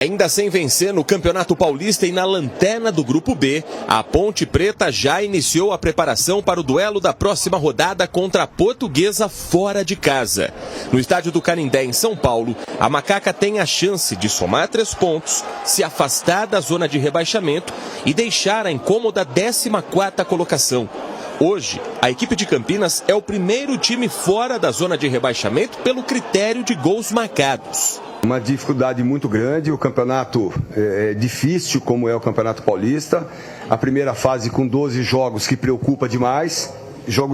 Ainda sem vencer no Campeonato Paulista e na lanterna do Grupo B, a Ponte Preta já iniciou a preparação para o duelo da próxima rodada contra a Portuguesa fora de casa. No estádio do Canindé, em São Paulo, a Macaca tem a chance de somar 3 pontos, se afastar da zona de rebaixamento e deixar a incômoda 14ª colocação. Hoje, a equipe de Campinas é o primeiro time fora da zona de rebaixamento pelo critério de gols marcados. Uma dificuldade muito grande, o campeonato é difícil como é o Campeonato Paulista. A primeira fase com 12 jogos que preocupa demais.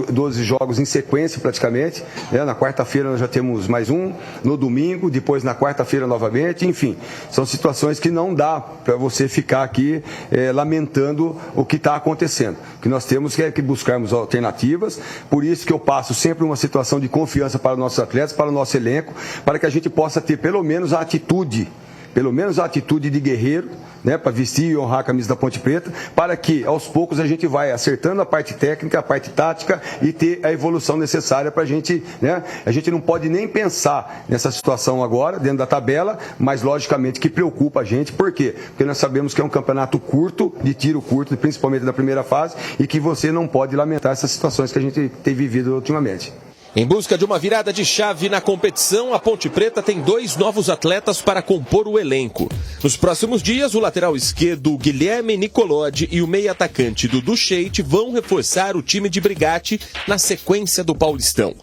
12 jogos em sequência praticamente, né? Na quarta-feira nós já temos mais um, no domingo, depois na quarta-feira novamente, enfim, são situações que não dá para você ficar aqui lamentando o que está acontecendo. O que nós temos que buscarmos alternativas, por isso que eu passo sempre uma situação de confiança para os nossos atletas, para o nosso elenco, para que a gente possa ter pelo menos a atitude de guerreiro, né, para vestir e honrar a camisa da Ponte Preta, para que aos poucos a gente vai acertando a parte técnica, a parte tática e ter a evolução necessária para a gente, né? A gente não pode nem pensar nessa situação agora, dentro da tabela, mas logicamente que preocupa a gente. Por quê? Porque nós sabemos que é um campeonato curto, de tiro curto, principalmente da primeira fase, e que você não pode lamentar essas situações que a gente tem vivido ultimamente. Em busca de uma virada de chave na competição, a Ponte Preta tem 2 novos atletas para compor o elenco. Nos próximos dias, o lateral esquerdo Guilherme Nicolodi e o meio-atacante Dudu Sheik vão reforçar o time de Brigatti na sequência do Paulistão.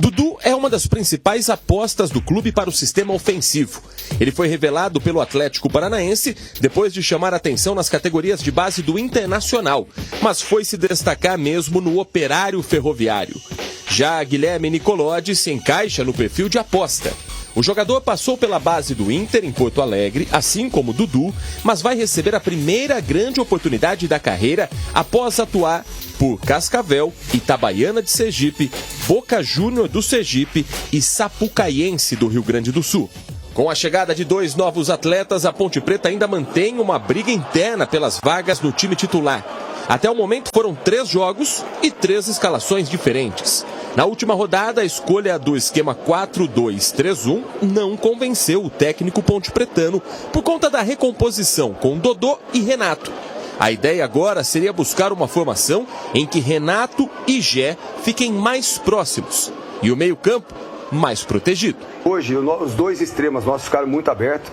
Dudu é uma das principais apostas do clube para o sistema ofensivo. Ele foi revelado pelo Atlético Paranaense depois de chamar atenção nas categorias de base do Internacional, mas foi se destacar mesmo no Operário Ferroviário. Já Guilherme Nicolodi se encaixa no perfil de aposta. O jogador passou pela base do Inter em Porto Alegre, assim como Dudu, mas vai receber a primeira grande oportunidade da carreira após atuar por Cascavel, Itabaiana de Sergipe, Boca Júnior do Sergipe e Sapucaiense do Rio Grande do Sul. Com a chegada de 2 novos atletas, a Ponte Preta ainda mantém uma briga interna pelas vagas no time titular. Até o momento foram 3 jogos e 3 escalações diferentes. Na última rodada, a escolha do esquema 4-2-3-1 não convenceu o técnico pontepretano por conta da recomposição com Dodô e Renato. A ideia agora seria buscar uma formação em que Renato e Gé fiquem mais próximos e o meio-campo mais protegido. Hoje, os 2 extremos nossos ficaram muito abertos.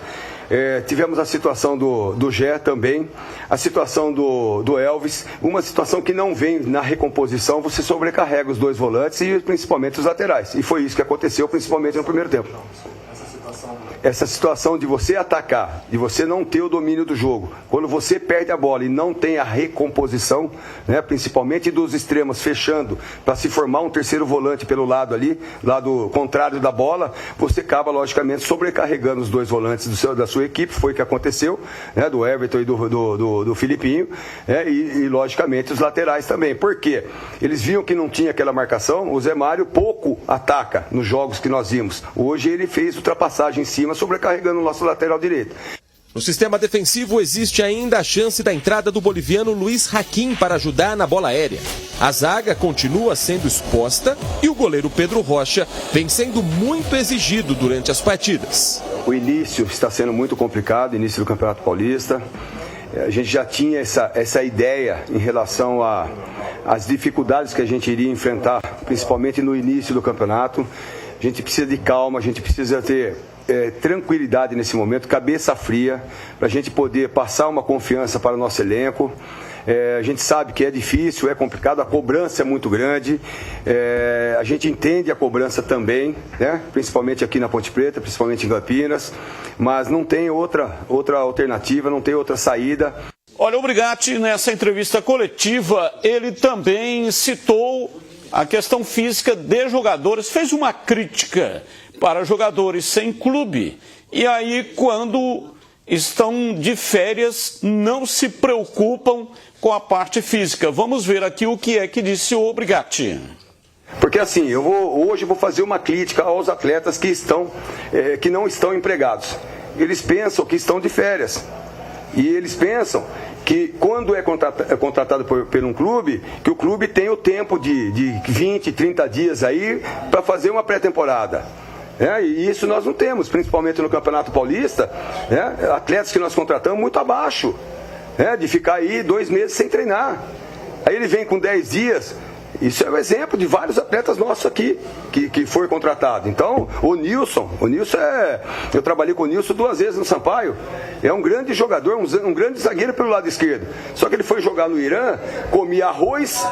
Tivemos a situação do Gé também, a situação do Elvis, uma situação que não vem na recomposição, você sobrecarrega os 2 volantes e principalmente os laterais. E foi isso que aconteceu principalmente no primeiro tempo. Essa situação de você atacar, de você não ter o domínio do jogo, quando você perde a bola e não tem a recomposição, né, principalmente dos extremos fechando para se formar um terceiro volante pelo lado ali, lado contrário da bola, você acaba logicamente sobrecarregando os 2 volantes da sua equipe, foi o que aconteceu, né, do Everton e do Filipinho, e logicamente os laterais também. Por quê? Eles viam que não tinha aquela marcação, o Zé Mário pouco ataca nos jogos que nós vimos. Hoje ele fez ultrapassagem em cima, sobrecarregando o nosso lateral direito. No sistema defensivo existe ainda a chance da entrada do boliviano Luiz Hakim para ajudar na bola aérea. A zaga continua sendo exposta e o goleiro Pedro Rocha vem sendo muito exigido durante as partidas. O início está sendo muito complicado, início do Campeonato Paulista. A gente já tinha essa ideia em relação às dificuldades que a gente iria enfrentar, principalmente no início do campeonato. A gente precisa de calma, a gente precisa ter tranquilidade nesse momento, cabeça fria, para a gente poder passar uma confiança para o nosso elenco. A gente sabe que é difícil, é complicado, a cobrança é muito grande, a gente entende a cobrança também, né? Principalmente aqui na Ponte Preta, principalmente em Campinas, mas não tem outra alternativa, não tem outra saída. Olha, o Brigatti, nessa entrevista coletiva, ele também citou a questão física de jogadores, fez uma crítica para jogadores sem clube. E aí, quando estão de férias, não se preocupam com a parte física. Vamos ver aqui o que é que disse o Brigatti. Porque assim, hoje vou fazer uma crítica aos atletas que não estão empregados. Eles pensam que estão de férias. E eles pensam que quando é contratado por um clube, que o clube tem o tempo de 20, 30 dias aí para fazer uma pré-temporada. E isso nós não temos, principalmente no Campeonato Paulista, atletas que nós contratamos muito abaixo, de ficar aí 2 meses sem treinar. Aí ele vem com 10 dias. Isso é um exemplo de vários atletas nossos aqui que foi contratado. Então, o Nilson eu trabalhei com o Nilson 2 vezes no Sampaio. É um grande jogador, um grande zagueiro pelo lado esquerdo. Só que ele foi jogar no Irã, comia arroz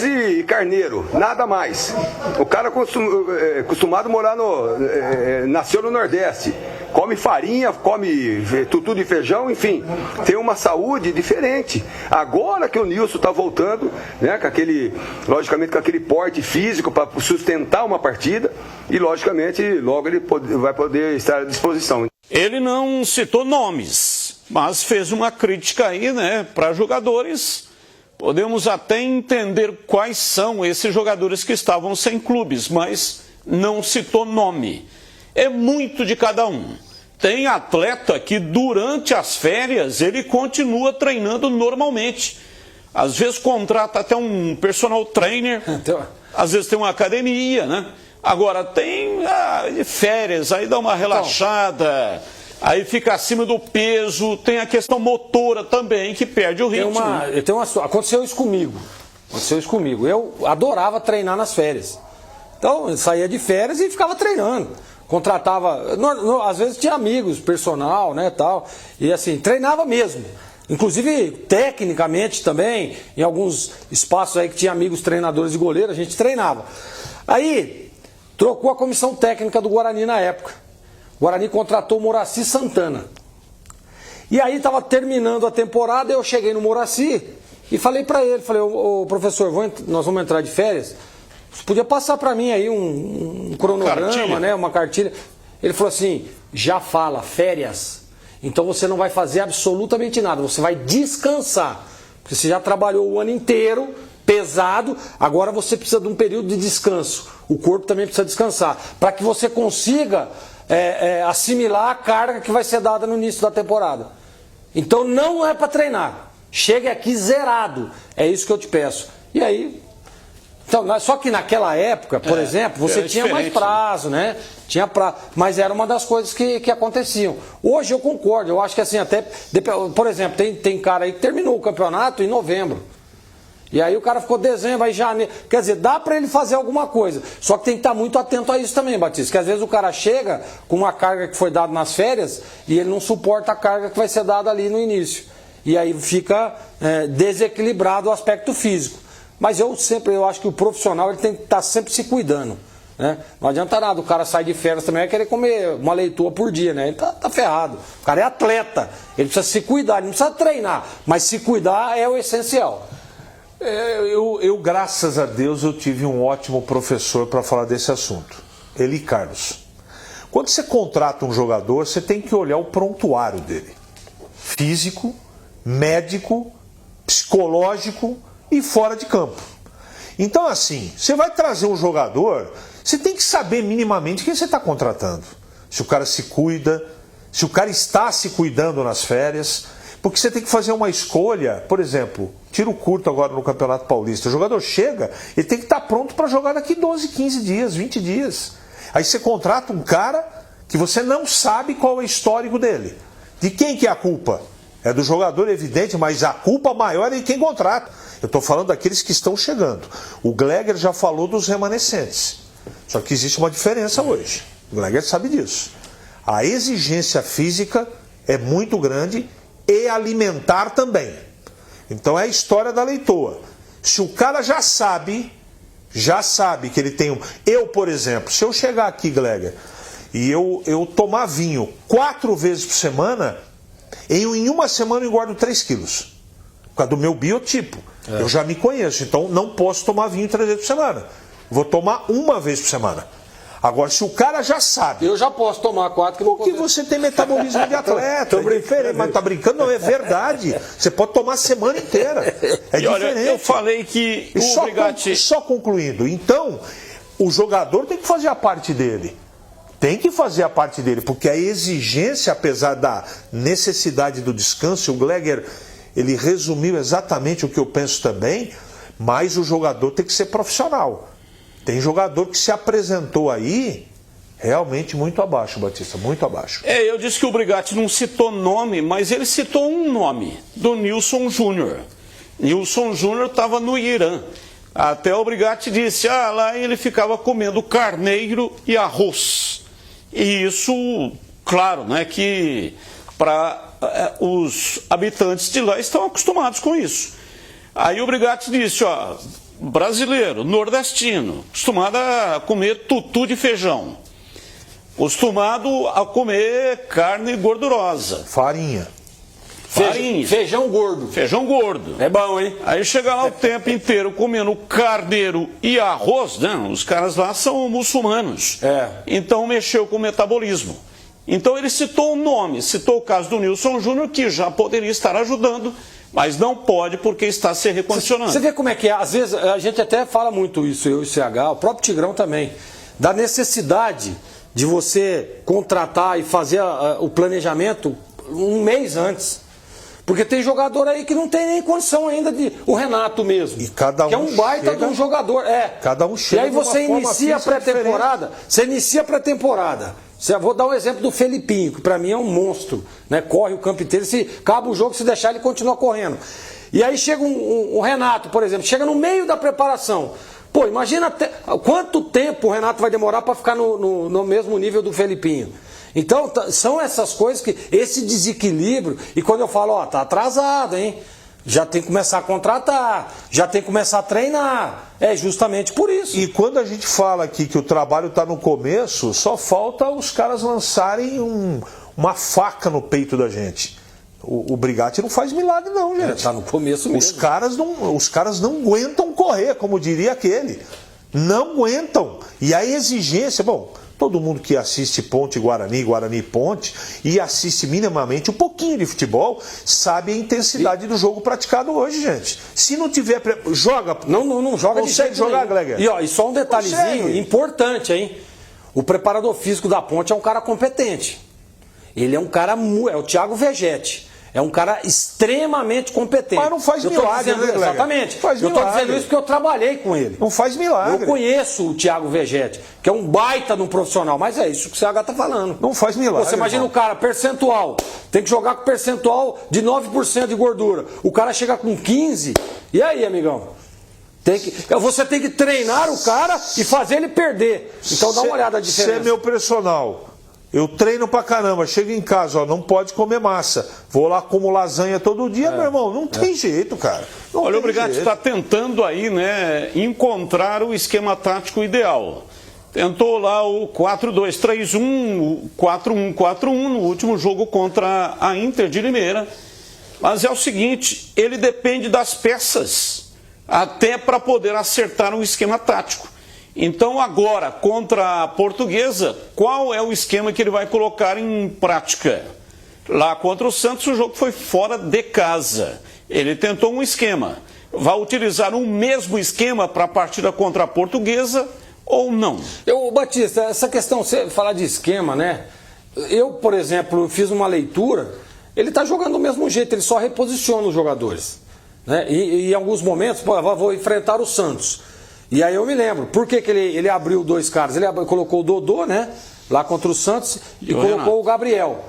e carneiro, nada mais. O cara acostumado a morar nasceu no Nordeste. Come farinha, come tutu de feijão, enfim, tem uma saúde diferente. Agora que o Nilson está voltando, logicamente com aquele porte físico para sustentar uma partida, e logicamente logo ele vai poder estar à disposição. Ele não citou nomes, mas fez uma crítica aí, para jogadores. Podemos até entender quais são esses jogadores que estavam sem clubes, mas não citou nome. É muito de cada um. Tem atleta que durante as férias ele continua treinando normalmente. Às vezes contrata até um personal trainer, às vezes tem uma academia, Agora tem férias, aí dá uma relaxada, aí fica acima do peso, tem a questão motora também, que perde o ritmo. Aconteceu isso comigo. Eu adorava treinar nas férias. Então eu saía de férias e ficava treinando. Contratava, às vezes tinha amigos, personal, tal, e assim, treinava mesmo. Inclusive, tecnicamente também, em alguns espaços aí que tinha amigos treinadores de goleiro, a gente treinava. Aí, trocou a comissão técnica do Guarani na época. O Guarani contratou o Moraci Santana. E aí estava terminando a temporada, eu cheguei no Moraci e falei para ele, ô professor, nós vamos entrar de férias, você podia passar para mim aí um cronograma, uma cartilha. Ele falou assim, já fala, férias, então você não vai fazer absolutamente nada, você vai descansar, porque você já trabalhou o ano inteiro, pesado, agora você precisa de um período de descanso, o corpo também precisa descansar, para que você consiga assimilar a carga que vai ser dada no início da temporada. Então não é para treinar, chegue aqui zerado, é isso que eu te peço. E aí... Então, só que naquela época, por exemplo, você tinha mais prazo, Tinha prazo, mas era uma das coisas que aconteciam. Hoje eu concordo, eu acho que assim, até, por exemplo, tem cara aí que terminou o campeonato em novembro. E aí o cara ficou dezembro, aí janeiro. Quer dizer, dá para ele fazer alguma coisa. Só que tem que estar muito atento a isso também, Batista. Que às vezes o cara chega com uma carga que foi dada nas férias e ele não suporta a carga que vai ser dada ali no início. E aí fica desequilibrado o aspecto físico. Mas eu acho que o profissional ele tem que estar sempre se cuidando. Não adianta nada, o cara sai de férias também, vai querer comer uma leitoa por dia, Ele tá ferrado. O cara é atleta, ele precisa se cuidar, ele não precisa treinar, mas se cuidar é o essencial. Eu, graças a Deus, eu tive um ótimo professor para falar desse assunto, Eli Carlos. Quando você contrata um jogador, você tem que olhar o prontuário dele. Físico, médico, psicológico e fora de campo. Então, assim, você vai trazer um jogador, você tem que saber minimamente quem você está contratando. Se o cara se cuida, se o cara está se cuidando nas férias, porque você tem que fazer uma escolha, por exemplo, tiro curto agora no Campeonato Paulista, o jogador chega, ele tem que estar pronto para jogar daqui 12, 15 dias, 20 dias. Aí você contrata um cara que você não sabe qual é o histórico dele. De quem que é a culpa? É do jogador, evidente, mas a culpa maior é de quem contrata. Eu estou falando daqueles que estão chegando. O Gleger já falou dos remanescentes. Só que existe uma diferença hoje. O Gleger sabe disso. A exigência física é muito grande e alimentar também. Então é a história da leitoa. Se o cara já sabe que ele tem um... Eu, por exemplo, se eu chegar aqui, Gleger, e eu tomar vinho 4 vezes por semana, em uma semana eu engordo 3 quilos. Por causa do meu biotipo. Eu já me conheço, então não posso tomar vinho 3 vezes por semana. Vou tomar 1 vez por semana. Agora, se o cara já sabe... Eu já posso tomar 4 que não porque você tem metabolismo de atleta. É diferente, mas tá brincando? Não, é verdade. Você pode tomar a semana inteira. É diferente. Olha, eu falei que... Só concluindo. Então, o jogador tem que fazer a parte dele. Tem que fazer a parte dele, porque a exigência, apesar da necessidade do descanso, o Gleger, ele resumiu exatamente o que eu penso também, mas o jogador tem que ser profissional. Tem jogador que se apresentou aí realmente muito abaixo, Batista, muito abaixo. Eu disse que o Brigatti não citou nome, mas ele citou um nome, do Nilson Júnior. Nilson Júnior estava no Irã. Até o Brigatti disse, lá ele ficava comendo carneiro e arroz. E isso, claro, né, que para os habitantes de lá estão acostumados com isso. Aí o Brigatti disse, brasileiro, nordestino, acostumado a comer tutu de feijão, acostumado a comer carne gordurosa. Farinha. Feijão gordo. Feijão gordo. É bom, hein? Aí chega lá o tempo inteiro comendo carneiro e arroz, né? Os caras lá são muçulmanos. Então mexeu com o metabolismo. Então ele citou o nome, citou o caso do Nilson Júnior, que já poderia estar ajudando, mas não pode porque está se recondicionando. Você vê como é que é? Às vezes a gente até fala muito isso, eu e o CH, o próprio Tigrão também, da necessidade de você contratar e fazer o planejamento um mês antes. Porque tem jogador aí que não tem nem condição ainda de... O Renato mesmo. E cada um que é um baita de um jogador. Cada um chega. E aí você inicia a pré-temporada. Você inicia a pré-temporada. Vou dar um exemplo do Felipinho, que para mim é um monstro. Né? Corre o campo inteiro. Se acaba o jogo, se deixar, ele continua correndo. E aí chega o Renato, por exemplo, chega no meio da preparação. Pô, imagina quanto tempo o Renato vai demorar para ficar no mesmo nível do Felipinho. Então, são essas coisas que, esse desequilíbrio, e quando eu falo, tá atrasado, hein? Já tem que começar a contratar, já tem que começar a treinar. É justamente por isso. E quando a gente fala aqui que o trabalho está no começo, só falta os caras lançarem uma faca no peito da gente. O Brigatti não faz milagre não, gente. Está no começo mesmo. Os caras não aguentam correr, como diria aquele. Não aguentam. E a exigência, todo mundo que assiste Ponte Guarani, Guarani Ponte, e assiste minimamente um pouquinho de futebol, sabe a intensidade do jogo praticado hoje, gente. Se não tiver... Joga. Não joga. Consegue jogar, Gleger? E só um detalhezinho importante, hein? O preparador físico da Ponte é um cara competente. Ele é um cara... É o Thiago Vegetti. É um cara extremamente competente. Mas não faz milagre, né, exatamente. Eu estou dizendo isso porque eu trabalhei com ele. Não faz milagre. Eu conheço o Thiago Vegetti, que é um baita de um profissional, mas é isso que o CH está falando. Não faz milagre. Você imagina o cara, percentual, tem que jogar com percentual de 9% de gordura. O cara chega com 15%, e aí, amigão? Você tem que treinar o cara e fazer ele perder. Então dá uma olhada na diferença. Você é meu personal. Eu treino pra caramba, chego em casa, não pode comer massa. Vou lá como lasanha todo dia, meu irmão. Não tem jeito, cara. Olha, o Brigatti está tentando aí, né, encontrar o esquema tático ideal. Tentou lá o 4-2-3-1, o 4-1-4-1 no último jogo contra a Inter de Limeira. Mas é o seguinte, ele depende das peças até para poder acertar um esquema tático. Então agora, contra a Portuguesa, qual é o esquema que ele vai colocar em prática? Lá contra o Santos, o jogo foi fora de casa. Ele tentou um esquema. Vai utilizar o mesmo esquema para a partida contra a Portuguesa ou não? Batista, essa questão, você falar de esquema, né? Eu, por exemplo, fiz uma leitura, ele está jogando do mesmo jeito, ele só reposiciona os jogadores. Né? E em alguns momentos, vou enfrentar o Santos. E aí eu me lembro, por que ele abriu dois caras? Ele colocou o Dodô, né? Lá contra o Santos, e colocou Renato. O Gabriel.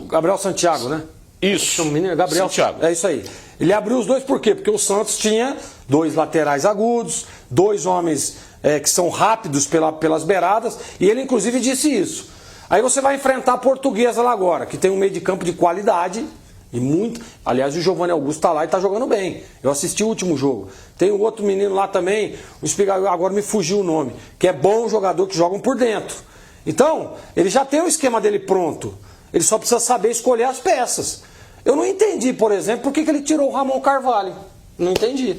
Gabriel Santiago, né? Isso. Gabriel Santiago. É isso aí. Ele abriu os dois por quê? Porque o Santos tinha dois laterais agudos, dois homens que são rápidos pelas beiradas, e ele inclusive disse isso. Aí você vai enfrentar a Portuguesa lá agora, que tem um meio de campo de qualidade. E muito. Aliás, o Giovanni Augusto está lá e está jogando bem. Eu assisti o último jogo. Tem um outro menino lá também, agora me fugiu o nome, que é bom jogador que jogam por dentro. Então, ele já tem o esquema dele pronto. Ele só precisa saber escolher as peças. Eu não entendi, por exemplo, por que ele tirou o Ramon Carvalho. Não entendi.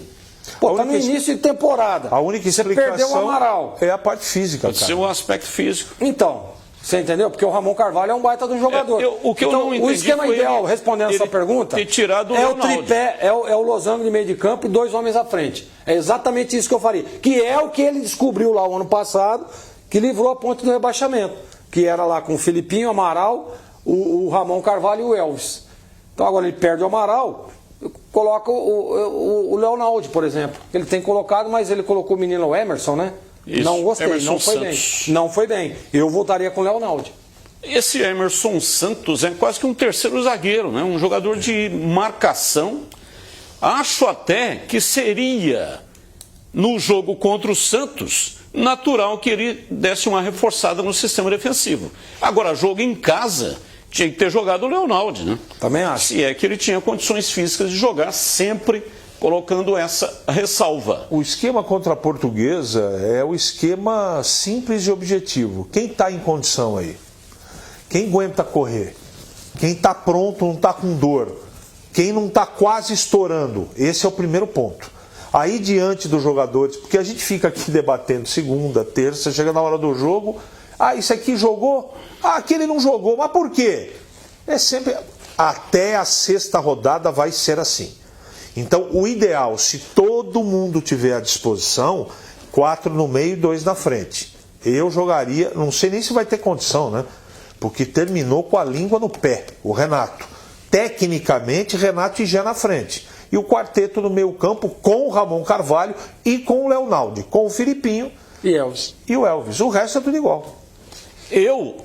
Tá no início de temporada. A única explicação você perdeu o Amaral. É a parte física, Pode ser o aspecto físico. Então... Você entendeu? Porque o Ramon Carvalho é um baita de um jogador. O esquema ideal, respondendo essa pergunta, é o tripé, é o losango de meio de campo e dois homens à frente. É exatamente isso que eu faria. Que é o que ele descobriu lá o ano passado, que livrou a Ponte do rebaixamento. Que era lá com o Felipinho, Amaral, o Ramon Carvalho e o Elvis. Então agora ele perde o Amaral, coloca o Leonaldo, por exemplo. Ele tem colocado, mas ele colocou o menino Emerson, né? Isso, não gostei, Emerson não foi Santos. bem. Não foi bem. Eu voltaria com o Leonaldo. Esse Emerson Santos é quase que um terceiro zagueiro, né? Um jogador de marcação. Acho até que seria, no jogo contra o Santos, natural que ele desse uma reforçada no sistema defensivo. Agora, jogo em casa, tinha que ter jogado o Leonaldo, né? Também acho. Se é que ele tinha condições físicas de jogar, sempre colocando essa ressalva. O esquema contra a Portuguesa é o esquema simples e objetivo. Quem está em condição aí? Quem aguenta correr? Quem está pronto, não está com dor? Quem não está quase estourando? Esse é o primeiro ponto. Aí diante dos jogadores, porque a gente fica aqui debatendo segunda, terça, chega na hora do jogo, esse aqui jogou, aquele não jogou, mas por quê? É sempre, até a sexta rodada vai ser assim. Então o ideal, se todo mundo tiver à disposição, 4 no meio e 2 na frente. Eu jogaria, não sei nem se vai ter condição, né? Porque terminou com a língua no pé, o Renato. Tecnicamente, Renato e Jean na frente. E o quarteto no meio campo com o Ramon Carvalho e com o Leonaldo, com o Filipinho e Elvis. E o Elvis. O resto é tudo igual. Eu,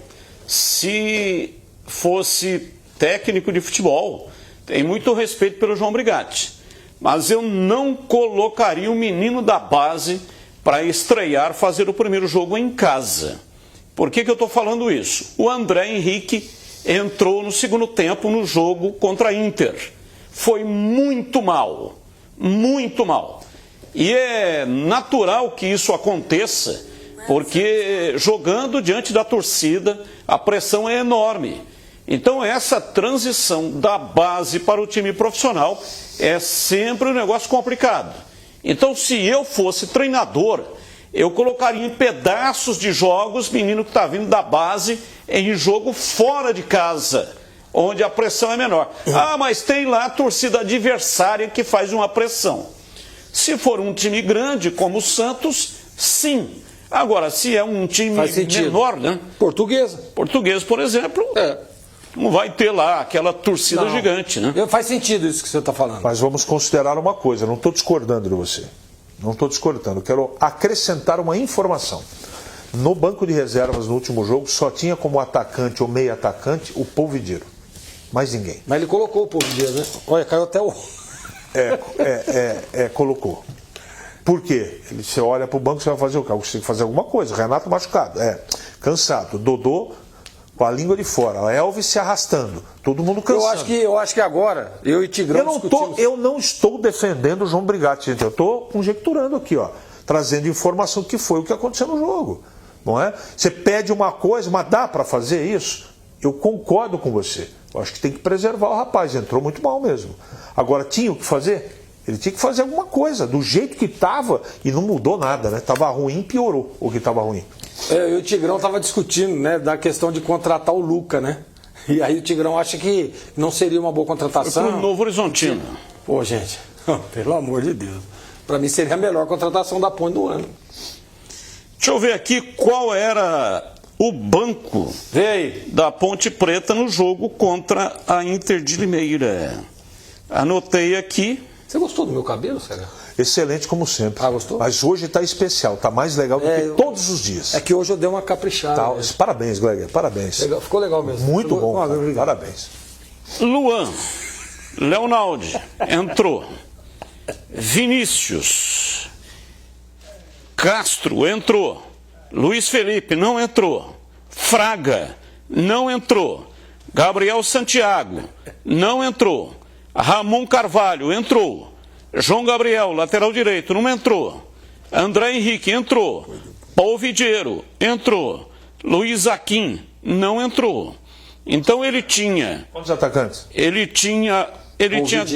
se fosse técnico de futebol, tenho muito respeito pelo João Brigatti, mas eu não colocaria o menino da base para estrear, fazer o primeiro jogo em casa. Por que eu estou falando isso? O André Henrique entrou no segundo tempo no jogo contra a Inter. Foi muito mal, muito mal. E é natural que isso aconteça, porque jogando diante da torcida, a pressão é enorme. Então essa transição da base para o time profissional é sempre um negócio complicado. Então se eu fosse treinador, eu colocaria em pedaços de jogos menino que está vindo da base em jogo fora de casa, onde a pressão é menor. Mas tem lá a torcida adversária que faz uma pressão. Se for um time grande como o Santos, sim. Agora, se é um time menor, né? Portuguesa, por exemplo, não vai ter lá aquela torcida gigante, né? Faz sentido isso que você está falando. Mas vamos considerar uma coisa, não estou discordando de você. Não estou discordando, quero acrescentar uma informação. No banco de reservas no último jogo só tinha como atacante ou meio atacante o Polvidiero. Mais ninguém. Mas ele colocou o Polvidiero, né? Olha, caiu até o... colocou. Por quê? Você olha para o banco, você vai fazer o quê? Você tem que fazer alguma coisa. Renato machucado, cansado. Dodô com a língua de fora. Elvis se arrastando. Todo mundo cansado. Eu acho que agora, eu e Tigrão eu não estou defendendo o João Brigatti, gente. Eu estou conjecturando aqui, trazendo informação que foi o que aconteceu no jogo. Não é? Você pede uma coisa, mas dá para fazer isso? Eu concordo com você. Eu acho que tem que preservar o rapaz. Entrou muito mal mesmo. Agora, tinha o que fazer? Ele tinha que fazer alguma coisa. Do jeito que estava, e não mudou nada, né? Estava ruim, piorou o que estava ruim. Eu e o Tigrão estava discutindo, né, da questão de contratar o Luca, né? E aí o Tigrão acha que não seria uma boa contratação. Foi pro Novo Horizontino. Pô, gente, pelo amor de Deus. Para mim seria a melhor contratação da Ponte do ano. Deixa eu ver aqui qual era o banco da Ponte Preta no jogo contra a Inter de Limeira. Anotei aqui. Você gostou do meu cabelo, Sérgio? Excelente como sempre. Gostou? Mas hoje está especial, está mais legal do que todos os dias. É que hoje eu dei uma caprichada. Parabéns, Gleger, parabéns. Legal, ficou legal mesmo. Muito bom, parabéns. Luan, Leonaldo, entrou. Vinícius, Castro, entrou. Luiz Felipe, não entrou. Fraga, não entrou. Gabriel Santiago, não entrou. Ramon Carvalho, entrou. João Gabriel, lateral direito, não entrou. André Henrique, entrou. Polvidiero, entrou. Luiz Aquim, não entrou. Então ele tinha... Quantos atacantes? Ele tinha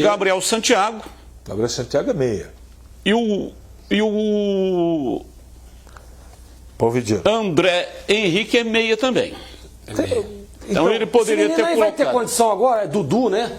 Gabriel Santiago. Gabriel Santiago é meia. E o Polvidiero. André Henrique é meia também. Então ele poderia ter colocado. Vai ter condição agora? É Dudu, né?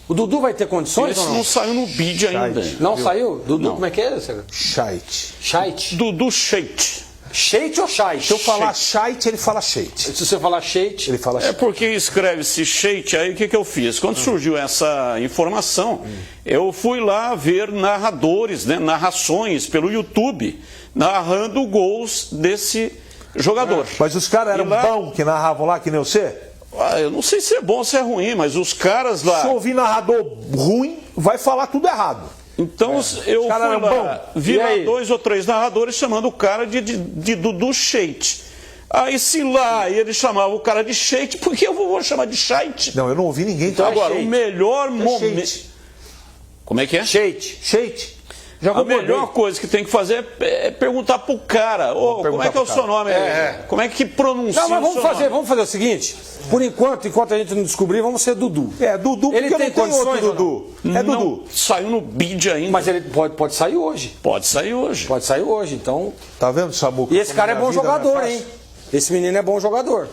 O Dudu vai ter condições Esse ou não? não saiu no bid ainda. Não saiu? Dudu, não. como é que é, Sérgio? Scheidt. Scheidt. Dudu Scheidt. Sheit ou Shait? Se eu falar Shait, ele fala Sheit. Se você falar Sheit... Ele fala É Sheit. porque escreve-se Sheit, aí o que eu fiz? Quando surgiu essa informação, eu fui lá ver narradores, né, narrações pelo YouTube, narrando gols desse jogador. Mas os caras eram E lá- bons que narravam lá, que nem você? Eu não sei se é bom ou se é ruim, mas os caras lá... Se eu ouvir narrador ruim, vai falar tudo errado. Então eu fui cara era lá, bom. vi E lá aí? 2 ou 3 narradores chamando o cara de Dudu Sheit. Aí se lá ele chamava o cara de Sheit, por que eu vou chamar de Sheit? Não, eu não ouvi ninguém. Então, Agora, Sheit. o melhor momento... Sheit. Como é que é? Sheit. Sheit. Já A concordei. melhor coisa que tem que fazer é perguntar pro cara, ô, como é que é o seu nome? Como é que pronuncia Não, mas o seu nome? vamos fazer o seguinte. Por enquanto a gente não descobrir, vamos ser Dudu. É, Dudu, Ele porque tem não tem outro condições ou Dudu. É Não Dudu. saiu no bid ainda. Mas ele pode sair hoje. Pode sair hoje. Pode sair hoje, então... Tá vendo, Samuca? E esse cara é como bom minha vida não jogador, fácil? hein? Esse menino é bom jogador.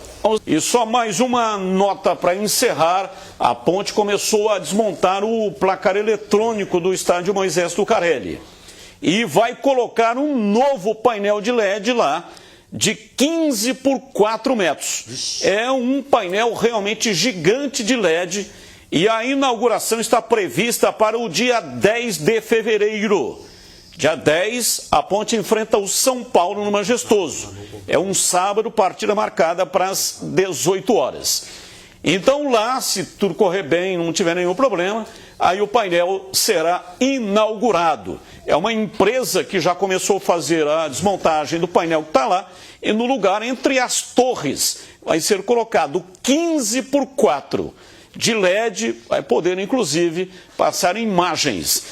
E só mais uma nota para encerrar. A Ponte começou a desmontar o placar eletrônico do estádio Moisés Lucarelli. E vai colocar um novo painel de LED lá, de 15 por 4 metros. É um painel realmente gigante de LED. E a inauguração está prevista para o dia 10 de fevereiro. Dia 10, a Ponte enfrenta o São Paulo no Majestoso. É um sábado, partida marcada para as 18 horas. Então lá, se tudo correr bem, não tiver nenhum problema, aí o painel será inaugurado. É uma empresa que já começou a fazer a desmontagem do painel que está lá, e no lugar entre as torres vai ser colocado 15 por 4 de LED, vai poder inclusive passar imagens.